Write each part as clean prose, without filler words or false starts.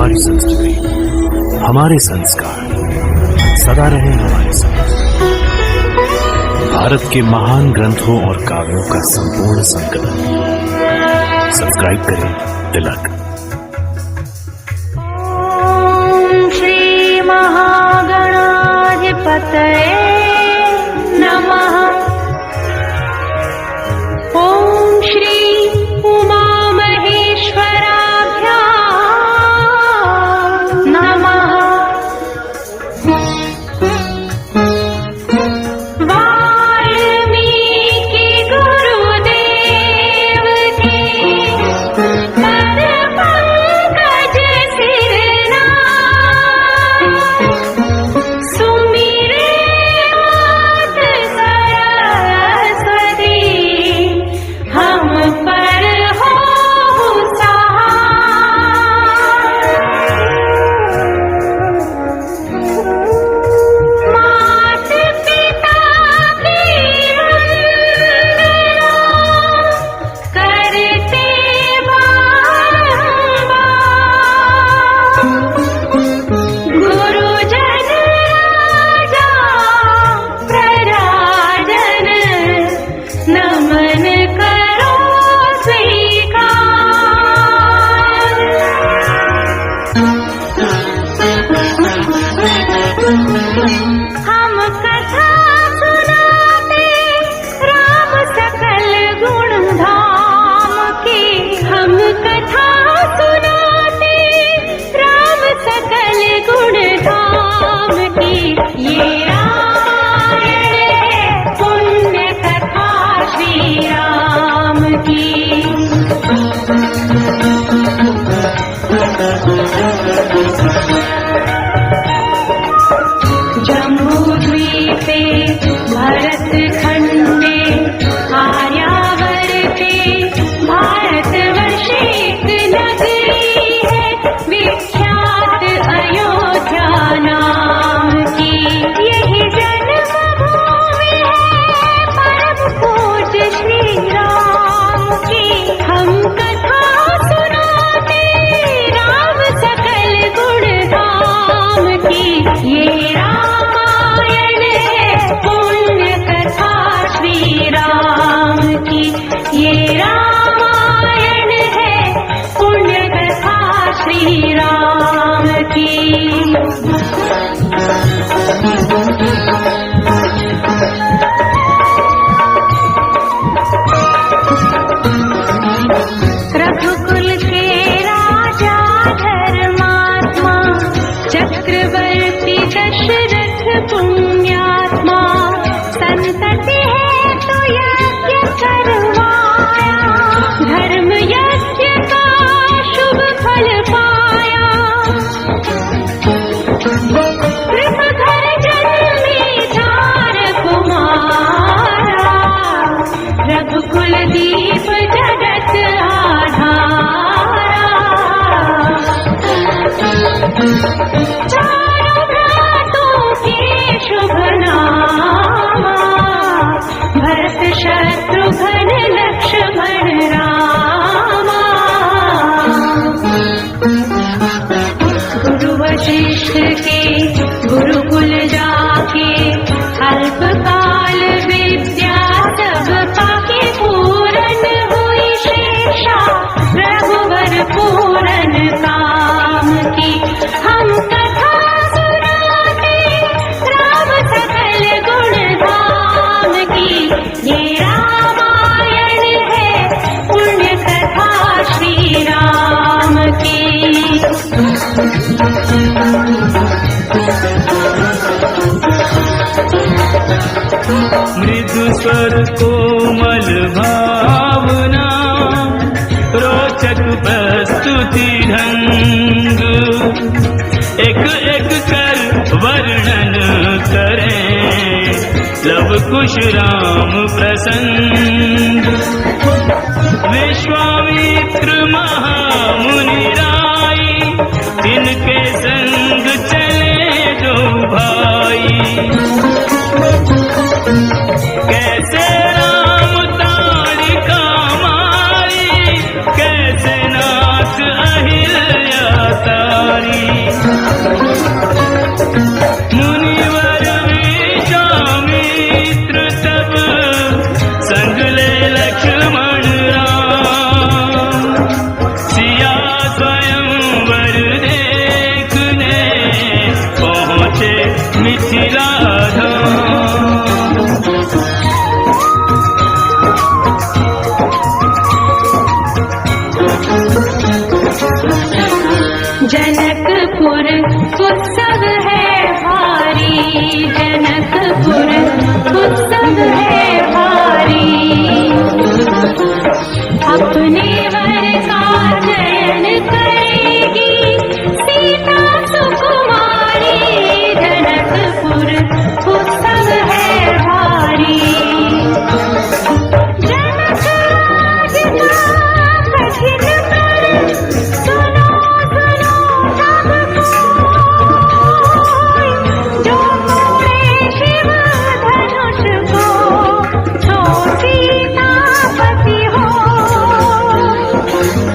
हमारी संस्कृति, हमारे संस्कार सदा रहे हमारे साथ। भारत के महान ग्रंथों और काव्यों का संपूर्ण संकलन। सब्सक्राइब करें तिलक। ओम श्री महागणाधिपतये नमः। ओम श्री उमा महेश्वराभ्यां नमः। वाल्मीकि गुरुदेव के पद पंकज सिरना, सुमिरे मात सरस्वती, हम पर हो सहाय। मात पिता की वंदना करते बारंबार। गुरुजन राजा प्रजाजन, नमन करो स्वीकार। हम कथा सुनाते राम सकल गुण धाम की। हम कथा सुनाते राम सकल गुण धाम की। ये रामायण है पुण्य कथा श्री राम की। जम्बूद्वीपे भरत खंडे आर्यावर्ते भारतवर्षे एक नगरी है विख्यात अयोध्या नाम की। यही जन्मभूमि है परम पूज्य श्री राम की। हम कथा सुनाते राम सकल गुण धाम की। ये रामायण है पुण्य कथा श्री राम की। ये रामायण है पुण्य कथा श्री राम की। रघुकुल के राजा धर्मात्मा, चक्रवर्ती दशरथ पुण्यात्मा, संतति है तो यज्ञ करवाया, धर्म यज्ञ का शुभ फल पाया। कृतघर जन्मे चार कुमारा, रघुकुल दीप जगत आधारा। चारों भ्रातों के शुभ नामा, भरत शत्रुघ्न लक्ष्मण रामा। गुरु वशिष्ठ के गुरुकुल जाके, अल्पकाल विद्या सब पाके, पूरन हुई शेषा रघुवर पूरन काम की। हम कथा सुनाते राम सकल गुण धाम की। ये रामायण है पुण्य कथा श्री राम की। मृदु स्वर कोमल भावना, रोचक प्रस्तुति ढंग, एक एक कर वर्णन करें लव कुश राम प्रसंग। विश्वामित्र महामुनि राई, इनके संग चले दो भाई। कैसे राम तारिका मारी, कैसे नाथ अहिल्या तारी। उत्सव है भारी, जनकपुर उत्सव है भारी। अपने वर का चयन करेगी सीता सुकुमारी, जनकपुर उत्सव है भारी। जनक राज का कठिन कर सुनो सुनो सब कोई, जो तोड़े शिव धनुष को तो सीतापति हो।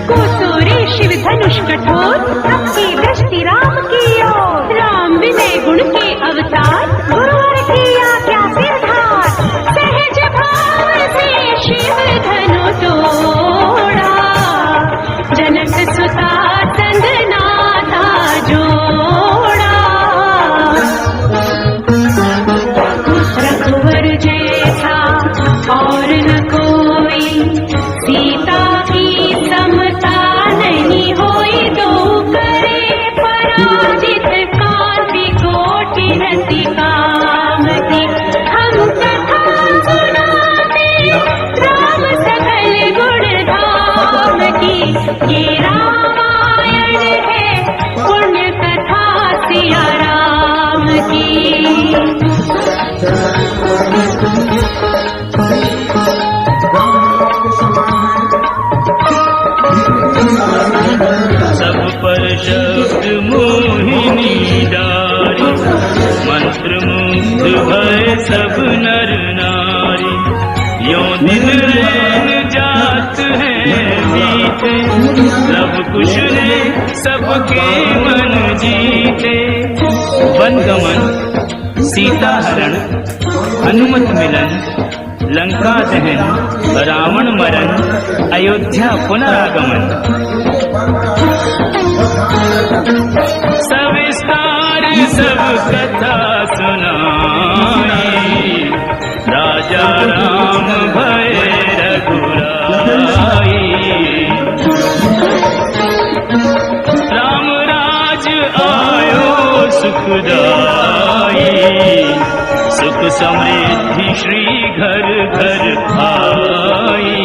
कुसूरी शिव धनुष कठोर, सबकी दृष्टि राम की ओर। राम विनय गुण के अवतार, गुरुवर की आज्ञा सिरधार। सहज भाव से शिव धनु तोड़ा, जनक सुता संग नाता जोड़ा। रघुवर जैसा और न कोई, सीता की समता नहीं होई। दो करे पराजित कांति कोटि रति कामति। हम कथा सुनाते राम सकल गुण धाम की। ये रामायण है पुण्य कथा सिया राम की। सब पर शब्द मोहिनी डारी, मंत्र मुग्ध भय सब नर नारी। यो दिन रैन जात है बीते, लव कुश ने सबके मन जीते। वनगमन, सीता हरण, हनुमत मिलन, लंका दहन, रावण मरण, अयोध्या पुनरागमन। सविस्तार सब कथा सुनाई, राजा राम भय रघुराई। राम राज आयो सुखदाई, सुख समृद्धि श्री घर घर आई।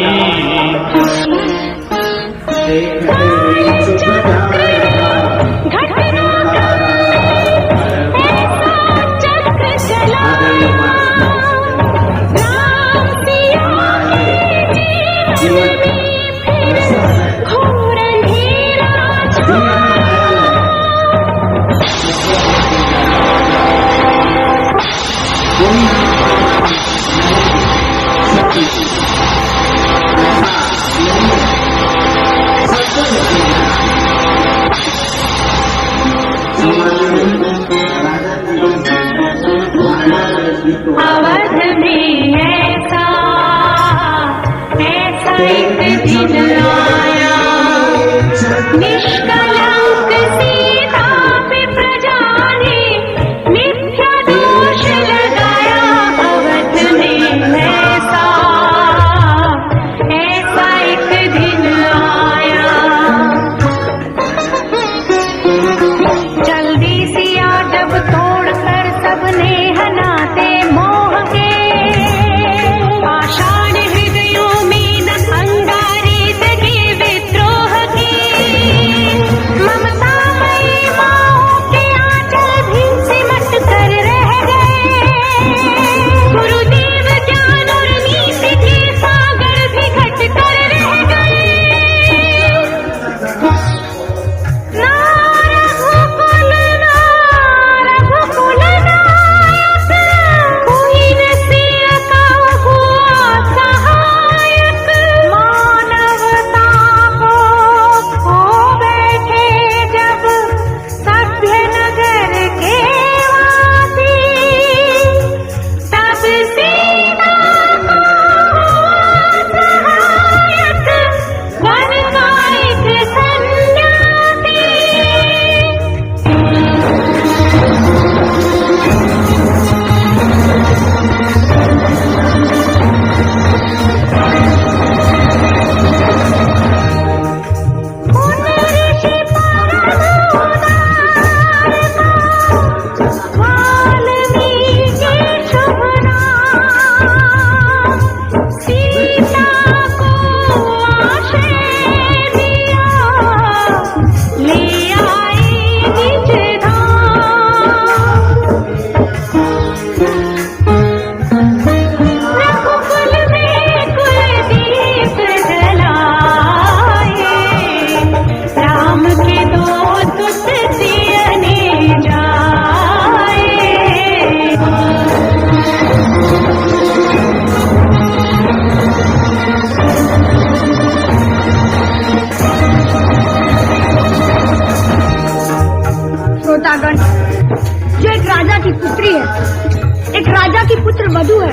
वधू है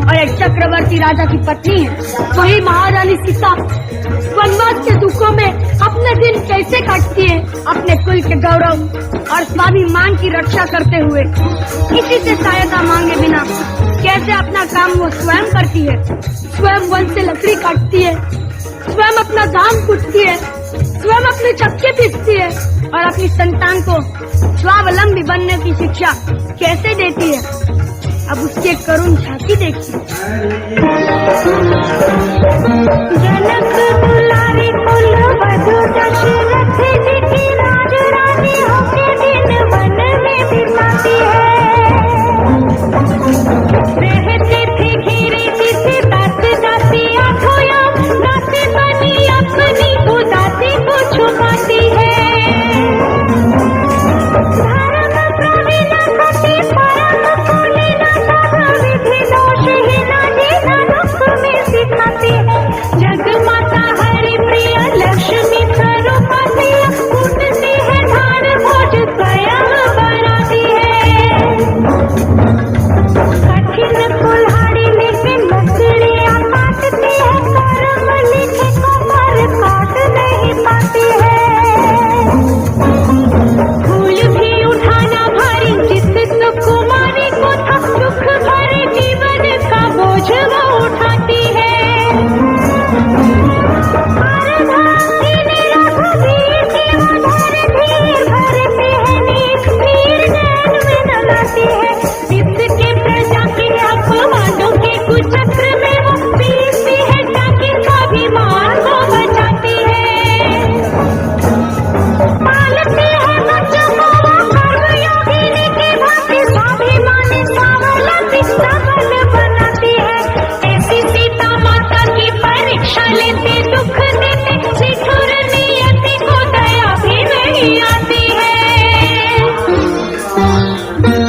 और एक चक्रवर्ती राजा की पत्नी है। वही महारानी सीता वनवास के दुखों में अपने दिन कैसे काटती है, अपने कुल के गौरव और स्वाभिमान की रक्षा करते हुए। किसी से सहायता मांगे बिना कैसे अपना काम वो स्वयं करती है। स्वयं वन से लकड़ी काटती है, स्वयं अपना धान कूटती है, स्वयं अपने चक्के पीसती है और अपनी संतान को स्वावलंबी बनने की शिक्षा कैसे देती है। अब उसके करुण झांकी देखिए। जनक दुलारी कुल वधु दशरथ